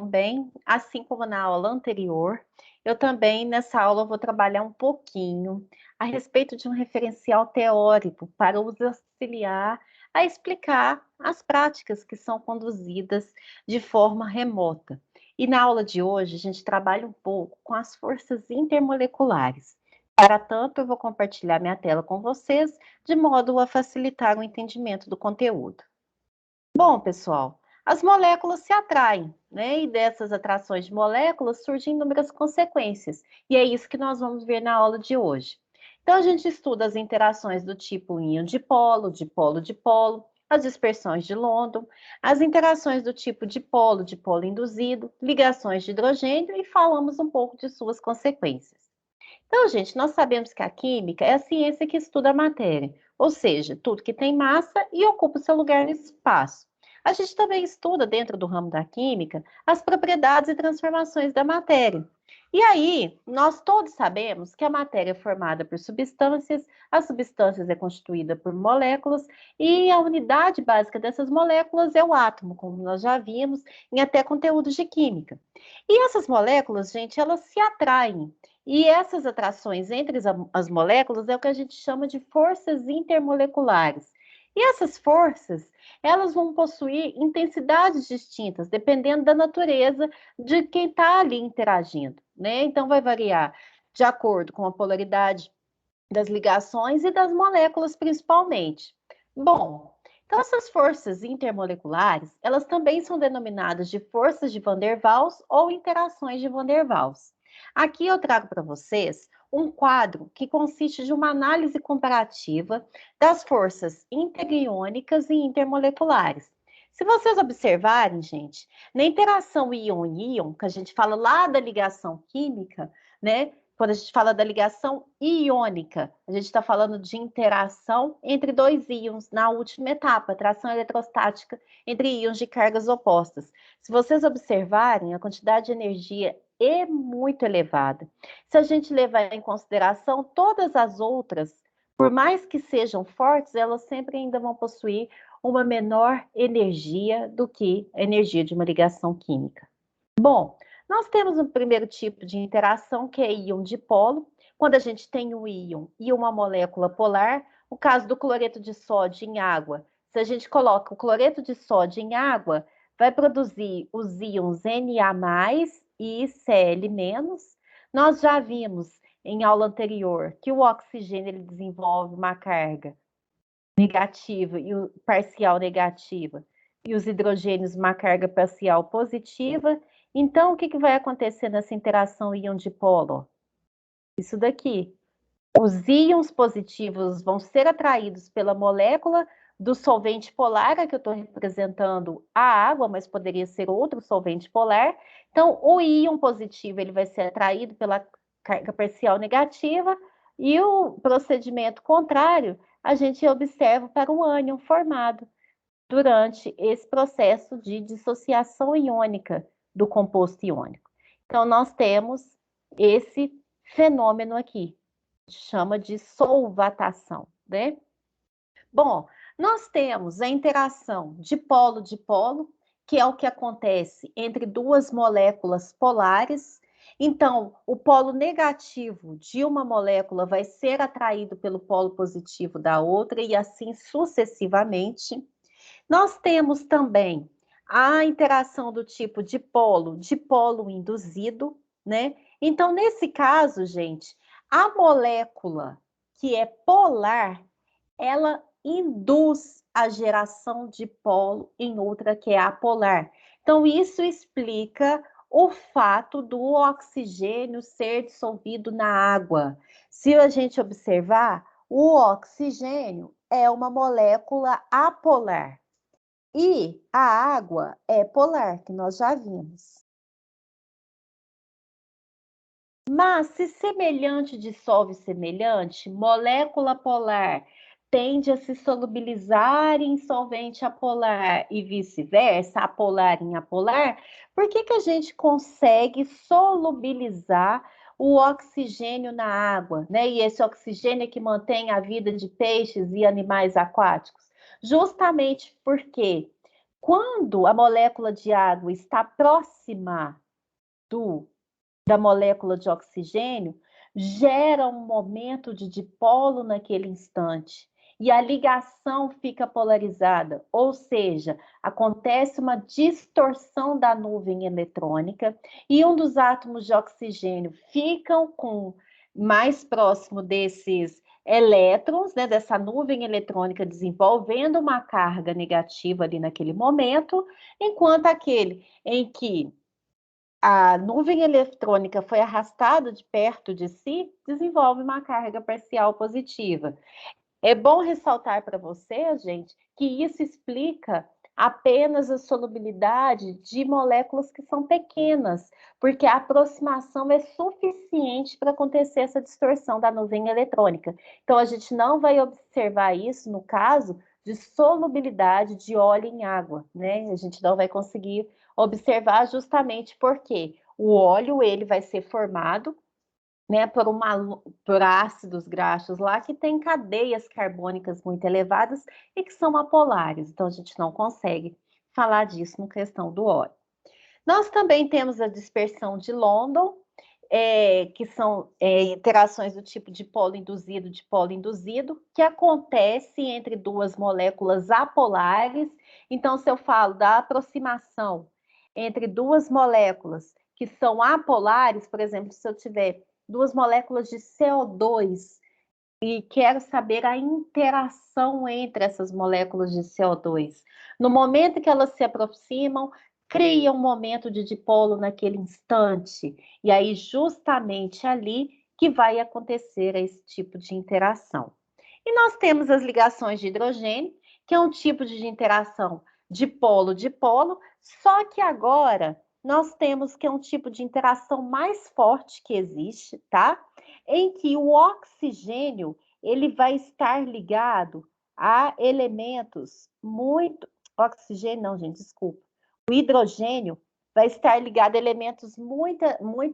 Também, assim como na aula anterior, eu também nessa aula vou trabalhar um pouquinho a respeito de um referencial teórico para os auxiliar a explicar as práticas que são conduzidas de forma remota. E na aula de hoje a gente trabalha um pouco com as forças intermoleculares. Para tanto, eu vou compartilhar minha tela com vocês, de modo a facilitar o entendimento do conteúdo. Bom, pessoal, as moléculas se atraem, né? E dessas atrações de moléculas surgem inúmeras consequências. E é isso que nós vamos ver na aula de hoje. Então, a gente estuda as interações do tipo íon-dipolo, dipolo-dipolo, as dispersões de London, as interações do tipo dipolo-dipolo induzido, ligações de hidrogênio e falamos um pouco de suas consequências. Então, gente, nós sabemos que a química é a ciência que estuda a matéria, ou seja, tudo que tem massa e ocupa o seu lugar no espaço. A gente também estuda, dentro do ramo da química, as propriedades e transformações da matéria. E aí, nós todos sabemos que a matéria é formada por substâncias, as substâncias é constituída por moléculas, e a unidade básica dessas moléculas é o átomo, como nós já vimos em até conteúdos de química. E essas moléculas, gente, elas se atraem. E essas atrações entre as moléculas é o que a gente chama de forças intermoleculares. E essas forças, elas vão possuir intensidades distintas, dependendo da natureza de quem está ali interagindo, né? Então, vai variar de acordo com a polaridade das ligações e das moléculas, principalmente. Bom, então essas forças intermoleculares, elas também são denominadas de forças de Van der Waals ou interações de Van der Waals. Aqui eu trago para vocês um quadro que consiste de uma análise comparativa das forças interiônicas e intermoleculares. Se vocês observarem, gente, na interação íon-íon, que a gente fala lá da ligação química, né? Quando a gente fala da ligação iônica, a gente está falando de interação entre dois íons na última etapa, atração eletrostática entre íons de cargas opostas. Se vocês observarem, a quantidade de energia é muito elevada. Se a gente levar em consideração todas as outras, por mais que sejam fortes, elas sempre ainda vão possuir uma menor energia do que a energia de uma ligação química. Bom, nós temos um primeiro tipo de interação, que é íon-dipolo, quando a gente tem um íon e uma molécula polar. O caso do cloreto de sódio em água, se a gente coloca o cloreto de sódio em água, vai produzir os íons Na+ e Cl-. Nós já vimos em aula anterior que o oxigênio ele desenvolve uma carga negativa e o parcial negativa, e os hidrogênios uma carga parcial positiva. Então, o que vai acontecer nessa interação íon-dipolo? Isso daqui. Os íons positivos vão ser atraídos pela molécula do solvente polar, que eu estou representando a água, mas poderia ser outro solvente polar. Então, o íon positivo ele vai ser atraído pela carga parcial negativa, e o procedimento contrário a gente observa para o ânion formado durante esse processo de dissociação iônica do composto iônico. Então, nós temos esse fenômeno aqui, chama de solvatação, né? Bom, nós temos a interação dipolo-dipolo, que é o que acontece entre duas moléculas polares. Então, o polo negativo de uma molécula vai ser atraído pelo polo positivo da outra e assim sucessivamente. Nós temos também a interação do tipo dipolo induzido, né? Então, nesse caso, gente, a molécula que é polar, ela induz a geração de polo em outra que é apolar. Então, isso explica o fato do oxigênio ser dissolvido na água. Se a gente observar, o oxigênio é uma molécula apolar. E a água é polar, que nós já vimos. Mas se semelhante dissolve semelhante, molécula polar tende a se solubilizar em solvente apolar e vice-versa, apolar em apolar, por que a gente consegue solubilizar o oxigênio na água, né? E esse oxigênio é que mantém a vida de peixes e animais aquáticos? Justamente porque Quando a molécula de água está próxima da molécula de oxigênio, gera um momento de dipolo naquele instante. E a ligação fica polarizada, ou seja, acontece uma distorção da nuvem eletrônica e um dos átomos de oxigênio ficam mais próximo desses elétrons, né, dessa nuvem eletrônica desenvolvendo uma carga negativa ali naquele momento, enquanto aquele em que a nuvem eletrônica foi arrastada de perto de si, desenvolve uma carga parcial positiva. É bom ressaltar para você, gente, que isso explica apenas a solubilidade de moléculas que são pequenas, porque a aproximação é suficiente para acontecer essa distorção da nuvem eletrônica. Então, a gente não vai observar isso no caso de solubilidade de óleo em água, né? A gente não vai conseguir observar justamente porque o óleo ele vai ser formado, né, por ácidos graxos lá que tem cadeias carbônicas muito elevadas e que são apolares. Então, a gente não consegue falar disso no questão do óleo. Nós também temos a dispersão de London, que são interações do tipo de polo induzido, que acontece entre duas moléculas apolares. Então, se eu falo da aproximação entre duas moléculas que são apolares, por exemplo, se eu tiver duas moléculas de CO2 e quero saber a interação entre essas moléculas de CO2. No momento que elas se aproximam, cria um momento de dipolo naquele instante. E aí, justamente ali que vai acontecer esse tipo de interação. E nós temos as ligações de hidrogênio, que é um tipo de interação dipolo-dipolo, só que agora nós temos que é um tipo de interação mais forte que existe, tá? Em que o oxigênio ele vai estar ligado a elementos muito. Oxigênio, não, gente, desculpa. O hidrogênio vai estar ligado a elementos muito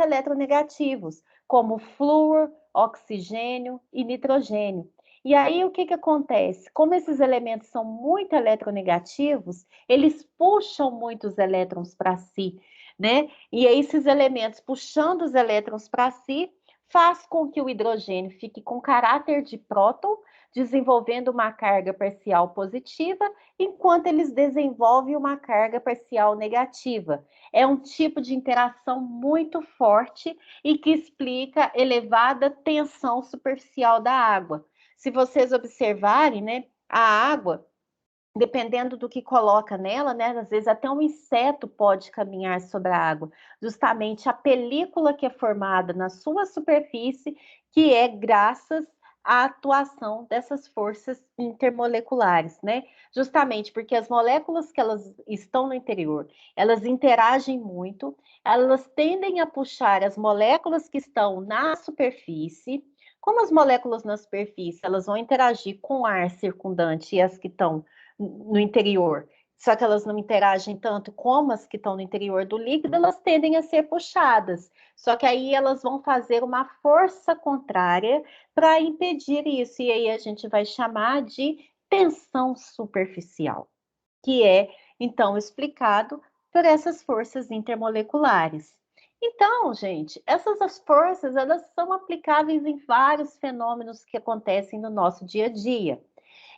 eletronegativos, como flúor, oxigênio e nitrogênio. E aí, o que, que acontece? Como esses elementos são muito eletronegativos, eles puxam muitos elétrons para si, né? E aí, esses elementos puxando os elétrons para si, faz com que o hidrogênio fique com caráter de próton, desenvolvendo uma carga parcial positiva, enquanto eles desenvolvem uma carga parcial negativa. É um tipo de interação muito forte e que explica elevada tensão superficial da água. Se vocês observarem, né, a água, dependendo do que coloca nela, né? Às vezes até um inseto pode caminhar sobre a água. Justamente a película que é formada na sua superfície, que é graças à atuação dessas forças intermoleculares, né? Justamente porque as moléculas que elas estão no interior, elas interagem muito, elas tendem a puxar as moléculas que estão na superfície. Como as moléculas na superfície, elas vão interagir com o ar circundante e as que estão no interior, só que elas não interagem tanto como as que estão no interior do líquido, elas tendem a ser puxadas. Só que aí elas vão fazer uma força contrária para impedir isso. E aí a gente vai chamar de tensão superficial, que é então explicado por essas forças intermoleculares. Então, gente, essas forças elas são aplicáveis em vários fenômenos que acontecem no nosso dia a dia.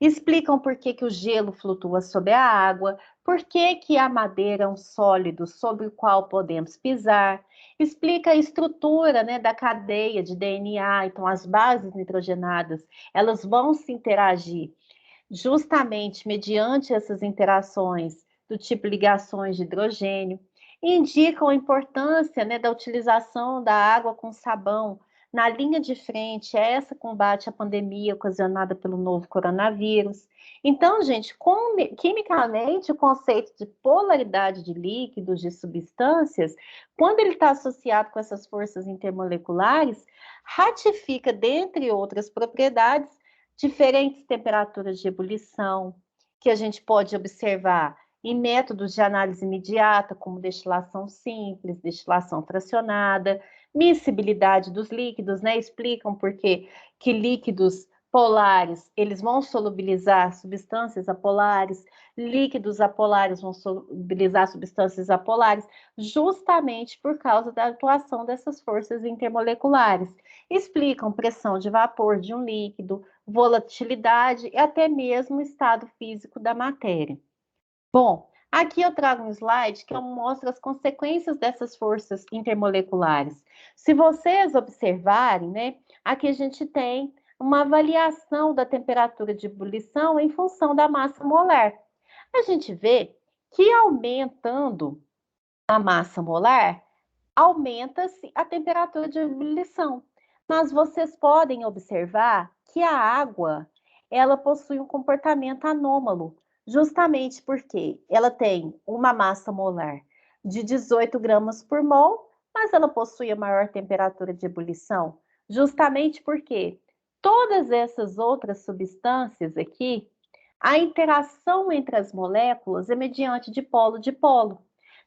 Explicam por que, que o gelo flutua sobre a água, por que, que a madeira é um sólido sobre o qual podemos pisar. Explica a estrutura, né, da cadeia de DNA, então as bases nitrogenadas, elas vão se interagir justamente mediante essas interações do tipo ligações de hidrogênio, e indicam a importância, né, da utilização da água com sabão na linha de frente a essa combate à pandemia ocasionada pelo novo coronavírus. Então, gente, quimicamente, o conceito de polaridade de líquidos, de substâncias, quando ele está associado com essas forças intermoleculares, ratifica, dentre outras propriedades, diferentes temperaturas de ebulição, que a gente pode observar em métodos de análise imediata, como destilação simples, destilação fracionada, miscibilidade dos líquidos, né? Explicam por que líquidos polares, eles vão solubilizar substâncias apolares, líquidos apolares vão solubilizar substâncias apolares, justamente por causa da atuação dessas forças intermoleculares. Explicam pressão de vapor de um líquido, volatilidade e até mesmo o estado físico da matéria. Bom, aqui eu trago um slide que mostra as consequências dessas forças intermoleculares. Se vocês observarem, né, aqui a gente tem uma avaliação da temperatura de ebulição em função da massa molar. A gente vê que aumentando a massa molar, aumenta-se a temperatura de ebulição. Mas vocês podem observar que a água, ela possui um comportamento anômalo, justamente porque ela tem uma massa molar de 18 gramas por mol, mas ela possui a maior temperatura de ebulição, justamente porque todas essas outras substâncias aqui, a interação entre as moléculas é mediante dipolo-dipolo.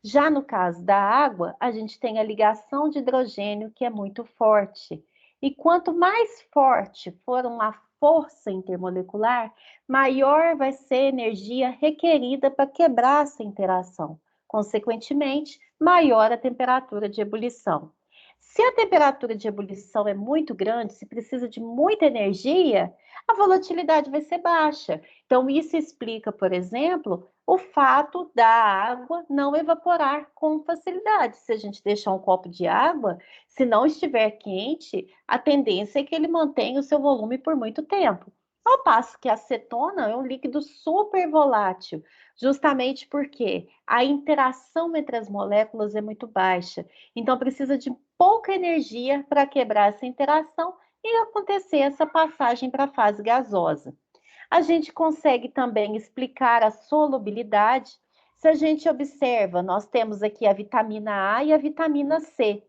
Já no caso da água, a gente tem a ligação de hidrogênio que é muito forte. E quanto mais forte for uma força intermolecular, maior vai ser a energia requerida para quebrar essa interação. Consequentemente, maior a temperatura de ebulição. Se a temperatura de ebulição é muito grande, se precisa de muita energia, a volatilidade vai ser baixa. Então, isso explica, por exemplo, o fato da água não evaporar com facilidade. Se a gente deixar um copo de água, se não estiver quente, a tendência é que ele mantenha o seu volume por muito tempo. Ao passo que a acetona é um líquido super volátil, justamente porque a interação entre as moléculas é muito baixa. Então, precisa de pouca energia para quebrar essa interação e acontecer essa passagem para a fase gasosa. A gente consegue também explicar a solubilidade. Se a gente observa, nós temos aqui a vitamina A e a vitamina C.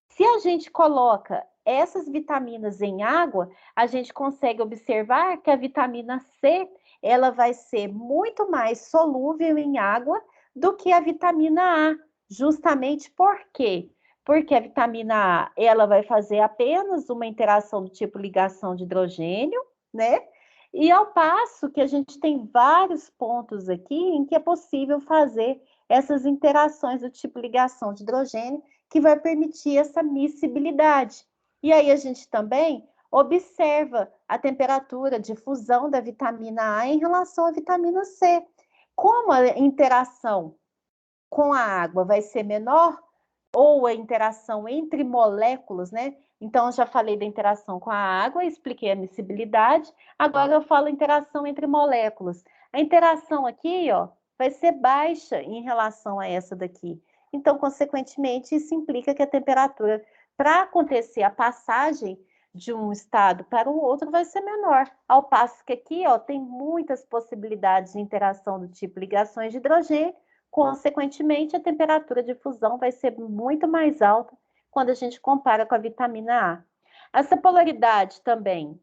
Se a gente coloca essas vitaminas em água, a gente consegue observar que a vitamina C, ela vai ser muito mais solúvel em água do que a vitamina A, justamente por quê? Porque a vitamina A, ela vai fazer apenas uma interação do tipo ligação de hidrogênio, né? E ao passo que a gente tem vários pontos aqui em que é possível fazer essas interações do tipo ligação de hidrogênio, que vai permitir essa miscibilidade. E aí a gente também observa a temperatura de fusão da vitamina A em relação à vitamina C. Como a interação com a água vai ser menor, ou a interação entre moléculas, né? Então, eu já falei da interação com a água, expliquei a miscibilidade, agora eu falo interação entre moléculas. A interação aqui, ó, vai ser baixa em relação a essa daqui. Então, consequentemente, isso implica que a temperatura, para acontecer a passagem de um estado para o outro, vai ser menor. Ao passo que aqui, ó, tem muitas possibilidades de interação do tipo ligações de hidrogênio, consequentemente, a temperatura de fusão vai ser muito mais alta quando a gente compara com a vitamina A. Essa polaridade também,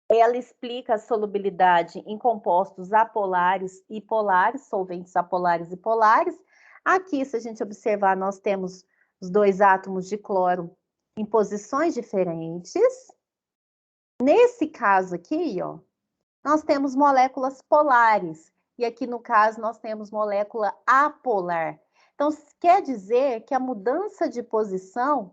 ela explica a solubilidade em compostos apolares e polares, solventes apolares e polares. Aqui, se a gente observar, nós temos os dois átomos de cloro em posições diferentes. Nesse caso aqui, ó, nós temos moléculas polares, e aqui no caso nós temos molécula apolar. Então, quer dizer que a mudança de posição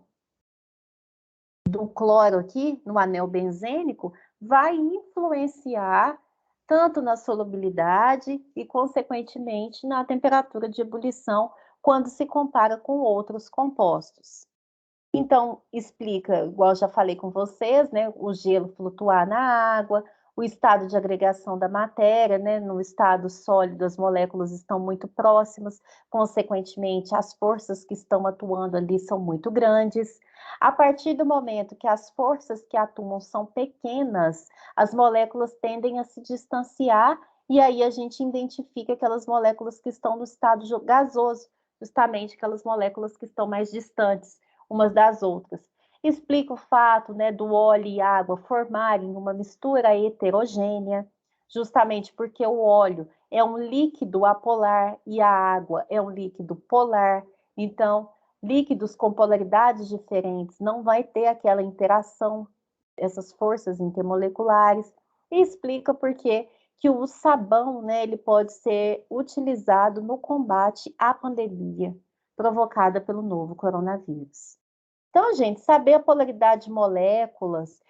do cloro aqui no anel benzênico vai influenciar tanto na solubilidade e, consequentemente, na temperatura de ebulição quando se compara com outros compostos. Então, explica, igual já falei com vocês, né, o gelo flutuar na água, o estado de agregação da matéria, né, no estado sólido as moléculas estão muito próximas, consequentemente as forças que estão atuando ali são muito grandes. A partir do momento que as forças que atuam são pequenas, as moléculas tendem a se distanciar e aí a gente identifica aquelas moléculas que estão no estado gasoso, justamente aquelas moléculas que estão mais distantes umas das outras. Explica o fato, né, do óleo e água formarem uma mistura heterogênea, justamente porque o óleo é um líquido apolar e a água é um líquido polar. Então, líquidos com polaridades diferentes não vai ter aquela interação, essas forças intermoleculares. e explica por que o sabão, né, ele pode ser utilizado no combate à pandemia provocada pelo novo coronavírus. Então, gente, saber a polaridade de moléculas,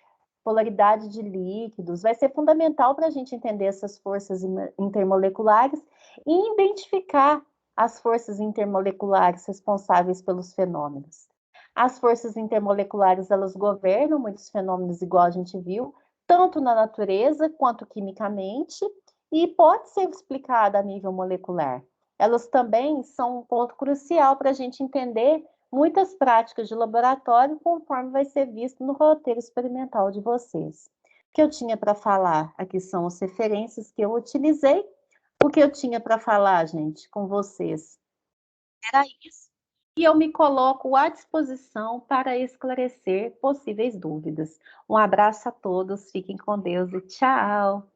polaridade de líquidos, vai ser fundamental para a gente entender essas forças intermoleculares e identificar as forças intermoleculares responsáveis pelos fenômenos. As forças intermoleculares, elas governam muitos fenômenos, igual a gente viu, tanto na natureza quanto quimicamente, e pode ser explicada a nível molecular. Elas também são um ponto crucial para a gente entender muitas práticas de laboratório, conforme vai ser visto no roteiro experimental de vocês. O que eu tinha para falar aqui são as referências que eu utilizei. O que eu tinha para falar, gente, com vocês era isso. E eu me coloco à disposição para esclarecer possíveis dúvidas. Um abraço a todos, fiquem com Deus e tchau!